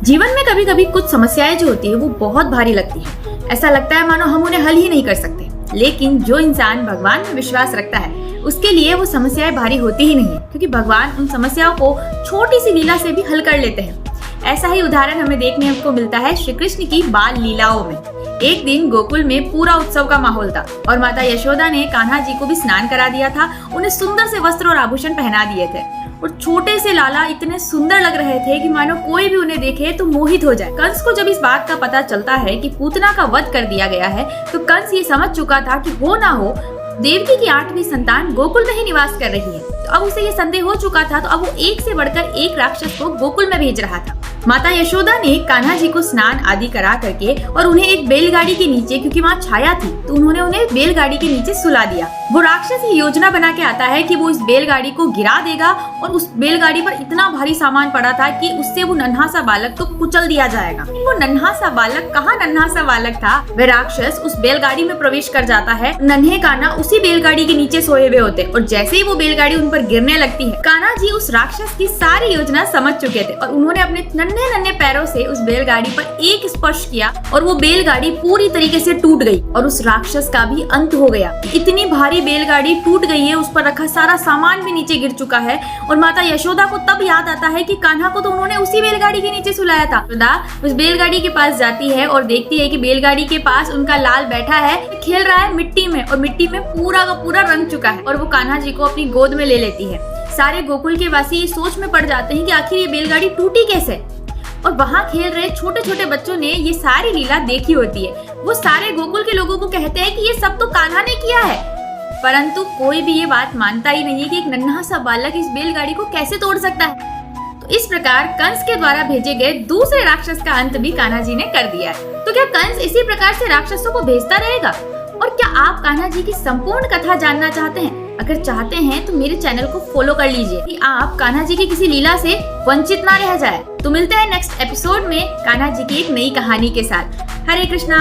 जीवन में कभी कभी कुछ समस्याएं जो होती है वो बहुत भारी लगती है। ऐसा लगता है मानो हम उन्हें हल ही नहीं कर सकते। लेकिन जो इंसान भगवान में विश्वास रखता है उसके लिए वो समस्याएं भारी होती ही नहीं है, क्योंकि भगवान उन समस्याओं को छोटी सी लीला से भी हल कर लेते हैं। ऐसा ही उदाहरण हमें देखने को मिलता है श्री कृष्ण की बाल लीलाओं में। एक दिन गोकुल में पूरा उत्सव का माहौल था और माता यशोदा ने कान्हा जी को भी स्नान करा दिया था। उन्हें सुंदर से वस्त्र और आभूषण पहना दिए थे और छोटे से लाला इतने सुंदर लग रहे थे कि मानो कोई भी उन्हें देखे तो मोहित हो जाए। कंस को जब इस बात का पता चलता है कि पूतना का वध कर दिया गया है तो कंस ये समझ चुका था कि हो ना हो देवकी की 8वीं संतान गोकुल में ही निवास कर रही है। तो अब उसे ये संदेह हो चुका था, तो अब वो एक से बढ़कर एक राक्षस को गोकुल में भेज रहा था। माता यशोदा ने कान्हा जी को स्नान आदि करा करके और उन्हें एक बैलगाड़ी के नीचे, क्योंकि वहाँ छाया थी तो उन्हें बैलगाड़ी के नीचे सुला दिया। वो राक्षस ये योजना बना के आता है कि वो इस बैलगाड़ी को गिरा देगा और उस बैलगाड़ी पर इतना भारी सामान पड़ा था कि उससे वो नन्हा सा बालक तो कुचल दिया जाएगा। वो नन्हा सा बालक कहाँ नन्हा सा बालक था, वह राक्षस उस बैलगाड़ी में प्रवेश कर जाता है। नन्हे कान्हा उसी बैलगाड़ी के नीचे सोए हुए होते और जैसे ही वो बैलगाड़ी उन पर गिरने लगती है, कान्हा जी उस राक्षस की सारी योजना समझ चुके थे और उन्होंने अपने नन्हे पैरों से उस बैलगाड़ी पर एक स्पर्श किया और वो बैलगाड़ी पूरी तरीके से टूट गई और उस राक्षस का भी अंत हो गया। इतनी भारी बैलगाड़ी टूट गई है, उस पर रखा सारा सामान भी नीचे गिर चुका है और माता यशोदा को तब याद आता है कि कान्हा को तो उन्होंने उसी बैलगाड़ी के नीचे सुलाया था। यशोदा उस बैलगाड़ी के पास जाती है और देखती है कि बैलगाड़ी के पास उनका लाल बैठा है, खेल रहा है मिट्टी में और मिट्टी में पूरा का पूरा रंग चुका है और वो कान्हा जी को अपनी गोद में ले लेती है। सारे गोकुल के वासी ये सोच में पड़ जाते हैं कि आखिर ये बैलगाड़ी टूटी कैसे, और वहाँ खेल रहे छोटे छोटे बच्चों ने ये सारी लीला देखी होती है। वो सारे गोकुल के लोगों को कहते हैं कि ये सब तो कान्हा ने किया है, परंतु कोई भी ये बात मानता ही नहीं है कि एक नन्हा सा बालक इस बैलगाड़ी को कैसे तोड़ सकता है। तो इस प्रकार कंस के द्वारा भेजे गए दूसरे राक्षस का अंत भी कान्हा जी ने कर दिया है। तो क्या कंस इसी प्रकार से राक्षसों को भेजता रहेगा? और क्या आप कान्हा जी की संपूर्ण कथा जानना चाहते हैं? अगर चाहते हैं तो मेरे चैनल को फॉलो कर लीजिए कि आप कान्हा जी की किसी लीला से वंचित ना रह जाए। तो मिलते हैं नेक्स्ट एपिसोड में कान्हा जी की एक नई कहानी के साथ। हरे कृष्णा।